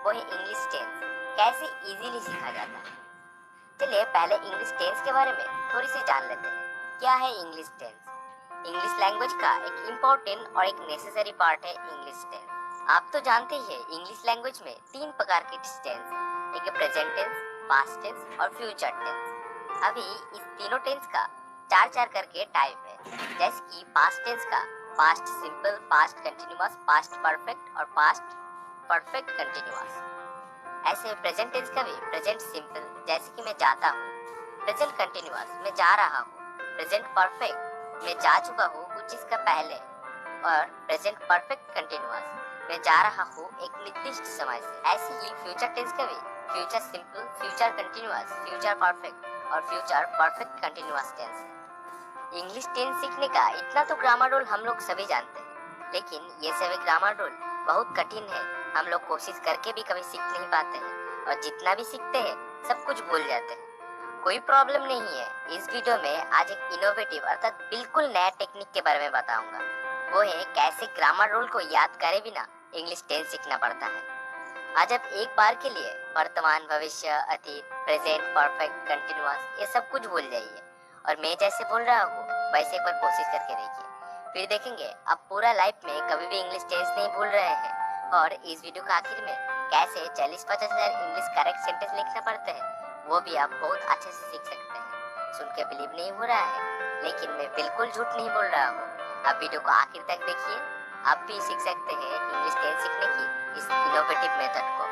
वो है English tense. कैसे इजीली सीखा जाता है। चलिए पहले इंग्लिश टेंस के बारे में थोड़ी सी जान लेते हैं। क्या है इंग्लिश टेंस? इंग्लिश लैंग्वेज का एक इम्पोर्टेंट और एक नेसेसरी पार्ट है इंग्लिश टेंस। आप तो जानते ही हैं इंग्लिश लैंग्वेज में 3 प्रकार के टेंस हैं। एक है प्रेजेंट टेंस, पास्ट टेंस और फ्यूचर टेंस। अभी इस तीनों टेंस का 4 करके टाइप है। जैसे कि पास्ट टेंस का past simple, past continuous, past perfect और पास्ट परफेक्ट कंटिन्यूअस। ऐसे प्रेजेंट टेंस का भी प्रेजेंट सिंपल, जैसे कि मैं जाता हूँ। प्रेजेंट कंटिन्यूअस, मैं जा रहा हूँ। प्रेजेंट परफेक्ट, मैं जा चुका हूँ कुछ चीज का पहले। और प्रेजेंट परफेक्ट कंटिन्यूअस, मैं जा रहा हूँ एक निर्दिष्ट समय से। ऐसे ही फ्यूचर टेंस का भी future simple, future continuous, future perfect और फ्यूचर परफेक्ट कंटिन्यूअस टेंस है। इंग्लिश टेंस सीखने का इतना तो ग्रामर रूल हम लोग सभी जानते हैं, लेकिन ये सभी ग्रामर रूल बहुत कठिन है। हम लोग कोशिश करके भी कभी सीख नहीं पाते हैं और जितना भी सीखते हैं सब कुछ भूल जाते हैं। कोई प्रॉब्लम नहीं है। इस वीडियो में आज एक इनोवेटिव अर्थात बिल्कुल नया टेक्निक के बारे में बताऊंगा। वो है कैसे ग्रामर रूल को याद करे बिना इंग्लिश टेंस सीखना पड़ता है। आज आप एक बार के लिए वर्तमान, भविष्य, अतीत, प्रेजेंट, परफेक्ट, कंटिन्यूअस ये सब कुछ भूल जाइए और मैं जैसे बोल रहा हूँ वैसे एक बार कोशिश करके देखिए। फिर देखेंगे आप पूरा लाइफ में कभी भी इंग्लिश टेंस नहीं भूल रहे हैं। और इस वीडियो के आखिर में कैसे 40-50 हजार इंग्लिश करेक्ट सेंटेंस लिखना पड़ते हैं वो भी आप बहुत अच्छे से सीख सकते हैं। सुन के बिलीव नहीं हो रहा है, लेकिन मैं बिल्कुल झूठ नहीं बोल रहा हूँ। आप वीडियो को आखिर तक देखिए, आप भी सीख सकते हैं इंग्लिश टेंस सीखने की इस इनोवेटिव मेथड को।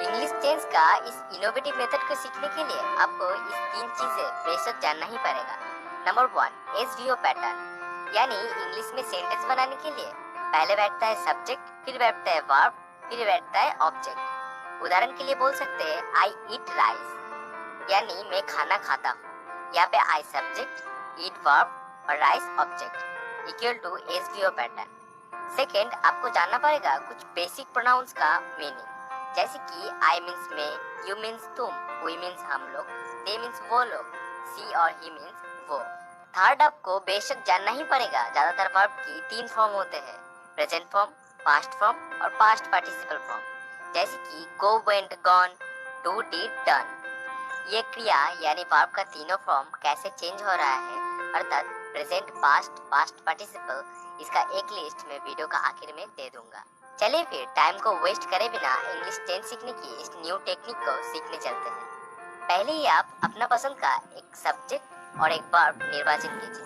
इंग्लिश टेंस का इस इनोवेटिव मेथड को सीखने के लिए आपको इस 3 चीजें बेशक जानना ही पड़ेगा। नंबर 1, एसवीओ पैटर्न, यानी इंग्लिश में सेंटेंस बनाने के लिए पहले बैठता है सब्जेक्ट, फिर बैठता है वर्ब, फिर बैठता है ऑब्जेक्ट। उदाहरण के लिए बोल सकते हैं आई ईट राइस, यानी मैं खाना खाता हूँ। यहाँ पे आई सब्जेक्ट, ईट वर्ब और rice object equal to SVO pattern. Second, आपको जानना पड़ेगा कुछ बेसिक प्रोनाउंस का मीनिंग, जैसे कि आई मीन्स मैं, यू मीन्स तुम, वी मीन्स हम लोग, दे मीन्स वो लोग, सी और ही मीन्स वो। थर्ड, आपको बेशक जानना ही पड़ेगा ज्यादातर वर्ब की 3 फॉर्म होते हैं, प्रेजेंट फॉर्म, पास्ट फॉर्म और पास्ट पार्टिसिपल फॉर्म, जैसे कि go, went, gone, do, did, done. ये क्रिया यानी वर्ब का तीनों फॉर्म कैसे चेंज हो रहा है, अर्थात प्रेजेंट, पास्ट, पास्ट पार्टिसिपल, इसका एक लिस्ट मैं वीडियो का आखिर में दे दूंगा। चलिए फिर टाइम को वेस्ट करे बिना इंग्लिश टेंस सीखने की इस न्यू टेक्निक को सीखने चलते हैं। पहले ही आप अपना पसंद का एक सब्जेक्ट और एक वर्ब निर्वाचन कीजिए।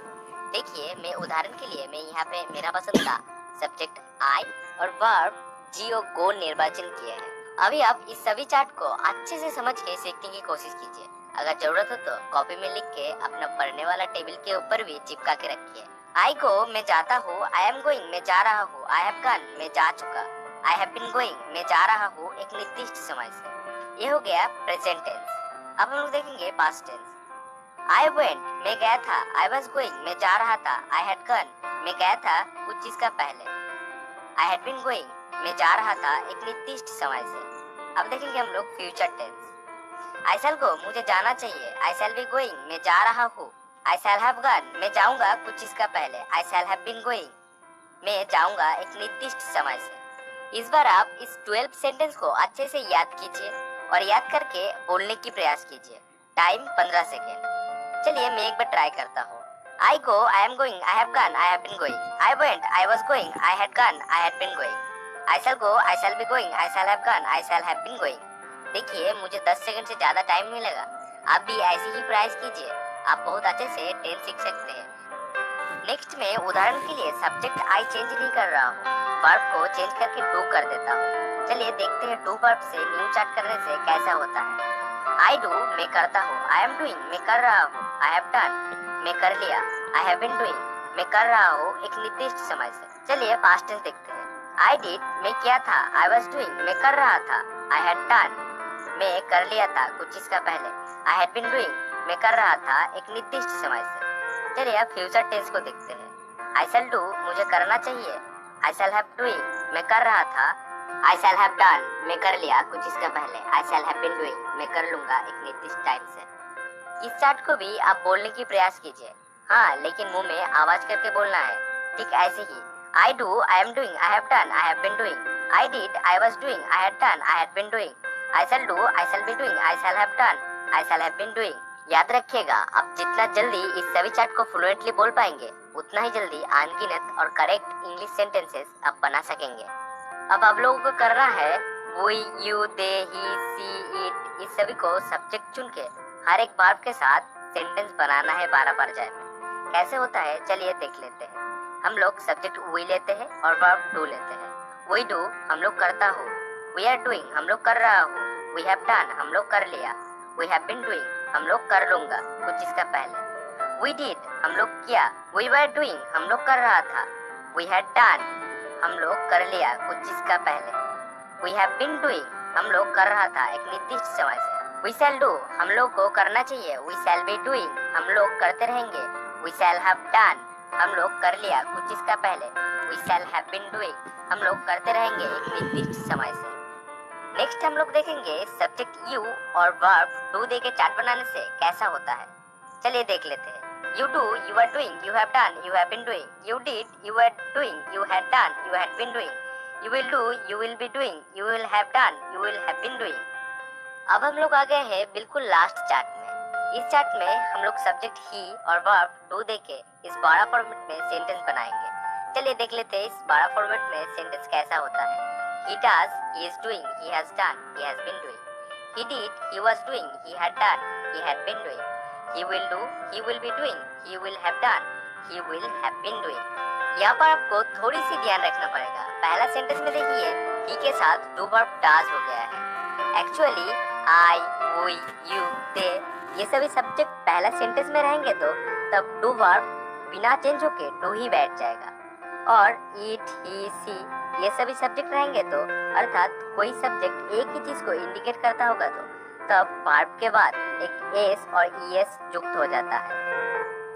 देखिए मैं उदाहरण के लिए मैं यहाँ पे मेरा पसंद का सब्जेक्ट आई और वर्ब जियो गो निर्वाचन किए हैं। अभी आप इस सभी चार्ट को अच्छे से समझ के सीखने की कोशिश कीजिए। अगर जरूरत हो तो कॉपी में लिख के अपना पढ़ने वाला टेबल के ऊपर भी चिपका के रखिए। आई गो, मैं जाता हूँ। आई एम गोइंग, मैं जा रहा हूँ। आई हैव गॉन, मैं जा चुका। आई हैव बीन गोइंग, मैं जा रहा हूँ एक निर्दिष्ट समय से। ये हो गया प्रेजेंट टेंस। अब हम लोग देखेंगे पास्ट टेंस। आई वेंट, मैं गया था। आई वॉज गोइंग, मैं जा रहा था। आई हैड गॉन, मैं गया था कुछ चीज का पहले। आई हैड बीन गोइंग, मैं जा रहा था एक निर्दिष्ट समय से। अब देखेंगे हम लोग फ्यूचर टेंस। आई शैल गो, मुझे जाना चाहिए। आई शैल बी गोइंग, मैं जा रहा हूँ। आई शैल हैव गॉन, मैं जाऊंगा कुछ चीज का पहले। आई शैल हैव बीन गोइंग, मैं जाऊंगा एक निर्दिष्ट समय से। इस बार आप इस 12 सेंटेंस को अच्छे से याद कीजिए और याद करके बोलने की प्रयास कीजिए। Time 15 second. चलिए मैं एक बार ट्राई करता हूँ। I go, I am going, I have gone, I have been going. I went, I was going, I had gone, I had been going. I shall go, I shall be going, I shall have gone, I shall have been going. देखिए मुझे 10 second से ज्यादा time नहीं लगा। आप भी ऐसे ही प्रयास कीजिए, आप बहुत अच्छे से टेंस सीख सकते हैं। नेक्स्ट में उदाहरण के लिए सब्जेक्ट आई चेंज नहीं कर रहा हूँ, वर्ब को चेंज करके डू कर देता हूँ। चलिए देखते हैं डू वर्ब से न्यू चार्ट करने से कैसा होता है। आई डू, मैं करता हूँ। आई एम डूइंग, मैं कर रहा हूँ। आई हैव डन, मैं कर लिया। आई हैव बीन डूइंग, मैं कर रहा हूँ एक निर्दिष्ट समय से। चलिए पास्ट टेंस देखते हैं। आई डिड, मैं किया था। आई वाज डूइंग, मैं कर रहा था। आई हैड डन, मैं कर लिया था कुछ चीज का पहले। आई हैड बीन डूइंग, मैं कर रहा था एक निर्दिष्ट समय से। चलिए अब फ्यूचर टेंस को देखते हैं। आई शैल डू, मुझे करना चाहिए। आई शैल हैव डूइंग, मैं कर रहा था। आई शैल हैव डन, मैं कर लिया कुछ इसका पहले। आई शैल हैव बीन डूइंग, मैं कर लूंगा एक निर्दिष्ट टाइम से। इस चार्ट को भी आप बोलने की प्रयास कीजिए, हाँ लेकिन मुंह में आवाज करके बोलना है। ठीक ऐसे ही I do, I am doing, I have done, I have been doing, I did, I was doing, I had done, I had been doing. I shall do, I shall be doing, I shall have done, I shall have been doing. याद रखिएगा, आप जितना जल्दी इस सभी chart को fluently बोल पाएंगे, उतना ही जल्दी अनगिनत और करेक्ट इंग्लिश सेंटेंसेस आप बना सकेंगे। अब आप लोगों को करना है we, you, they, he, she, it, इस सभी को सब्जेक्ट चुन के हर एक वर्ब के साथ सेंटेंस बनाना है 12 पर्याय में। कैसे होता है चलिए देख लेते हैं। हम लोग सब्जेक्ट we लेते हैं और वर्ब do लेते हैं। we do हम लोग करता हूँ, we are doing हम लोग कर रहा हूँ, we have done हम लोग कर लिया, we have been doing हम लोग कर लूंगा कुछ इसका पहले, we did हम लोग किया, we were doing हम लोग कर रहा था, we had done हम लोग कर लिया कुछ इसका पहले, we have been doing हम लोग कर रहा था एक निर्दिष्ट समय से, we shall do हम लोग को करना चाहिए, we shall be doing हम लोग करते रहेंगे, we shall have done हम लोग कर लिया कुछ इसका पहले, we shall have been doing हम लोग करते रहेंगे एक निर्दिष्ट समय से। नेक्स्ट हम लोग देखेंगे सब्जेक्ट यू और वर्ब डू दे के चार्ट बनाने से कैसा होता है। चलिए देख लेते हैं। You do, you are doing, you have done, you have been doing. You did, you were doing, you had done, you had been doing. You will do, you will be doing, you will have done, you will have been doing. अब हम लोग आ गए हैं बिल्कुल last chart में। इस chart में हम लोग सब्जेक्ट ही और वर्ब डू दे के इस 12 फॉर्मेट में सेंटेंस बनाएंगे। चलिए देख लेते हैं इस 12 फॉर्मेट में सेंटेंस कैसा होता है। He does, he is doing, he has done, he has been doing. He did, he was doing, he had done, he had been doing. He will do, he will be doing, he will have done, he will have been doing. यहाँ पर आपको थोड़ी सी ध्यान रखना पड़ेगा। पहला sentence में देखिए he के साथ डू वर्ब does हो गया है। Actually I, we, you, they ये सभी सब्जेक्ट पहला सेंटेंस में रहेंगे तो तब डू वर्ब बिना चेंज होके डू ही बैठ जाएगा। और it, he, she ये सभी सब्जेक्ट रहेंगे तो अर्थात कोई सब्जेक्ट एक ही चीज को इंडिकेट करता होगा तो तब वर्ब के बाद एक एस और ईएस युक्त हो जाता है।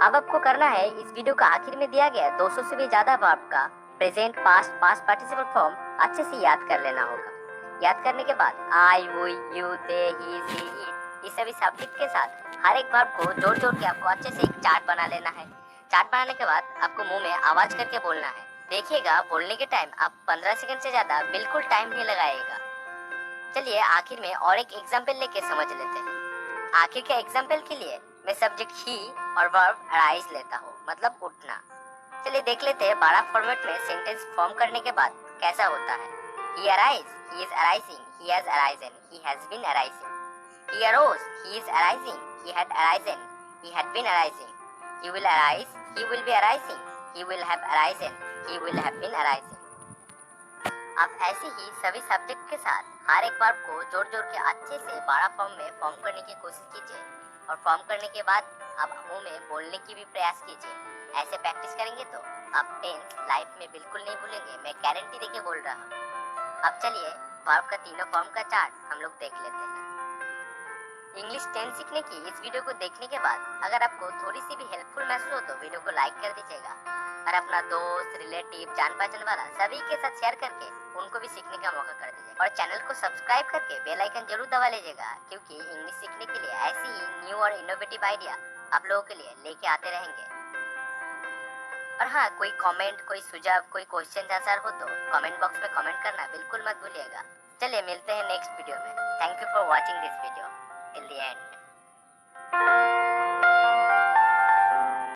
अब आपको करना है इस वीडियो का आखिर में दिया गया 200 से भी ज्यादा वर्ब का present, past, past participle form अच्छे से याद कर लेना होगा। याद करने के बाद I, we, you, they, he, she, it इस सभी सब्जेक्ट के साथ हर एक वर्ब को जोड़ जोड़ के आपको अच्छे से एक चार्ट बना लेना है। चार्ट बनाने के बाद आपको मुंह में आवाज करके बोलना है। देखिएगा बोलने के टाइम आप 15 सेकंड से ज्यादा बिल्कुल टाइम नहीं लगाएगा। चलिए आखिर में और एक एग्जाम्पल लेके समझ लेते हैं। आखिर के एग्जाम्पल के लिए मैं सब्जेक्ट ही और वर्ब अराइज लेता हूँ, मतलब उठना। चलिए देख लेते हैं 12 फॉर्मेट में सेंटेंस फॉर्म करने के बाद कैसा होता है। He arise, he is arising, he has arisen, he has been arising. He arose, he is arising, he had arisen, he had been arising. He will arise, he will be arising, he will have arisen, he will have been arising. आप ऐसे ही सभी subject के साथ हर एक verb को जोड़ जोड़ के अच्छे से 12 फॉर्म में फॉर्म करने की कोशिश कीजिए और फॉर्म करने के बाद आप मुंह में बोलने की भी प्रयास कीजिए। ऐसे प्रैक्टिस करेंगे तो आप टेंस लाइफ में बिल्कुल नहीं भूलेंगे, मैं गारंटी देके बोल रहा हूँ। अब चलिए वर्ब का तीनों फॉर्म का चार्ट हम लोग देख लेते हैं। इंग्लिश 10 सीखने की इस वीडियो को देखने के बाद अगर आपको थोड़ी सी भी हेल्पफुल महसूस हो तो वीडियो को लाइक कर दीजिएगा और अपना दोस्त, रिलेटिव, जान पहचान वाला सभी के साथ शेयर करके उनको भी सीखने का मौका कर दीजिएगा। और चैनल को सब्सक्राइब करके बेल आइकन जरूर दबा लीजिएगा, क्योंकि इंग्लिश सीखने के लिए ऐसी ही न्यू और इनोवेटिव आइडिया आप लोगों के लिए लेके आते रहेंगे। और हाँ, कोई कमेंट, कोई सुझाव, कोई क्वेश्चन आंसर हो तो कमेंट बॉक्स में कमेंट करना बिल्कुल मत भूलिएगा। चलिए मिलते हैं नेक्स्ट वीडियो में। Thank you for watching this video till the end.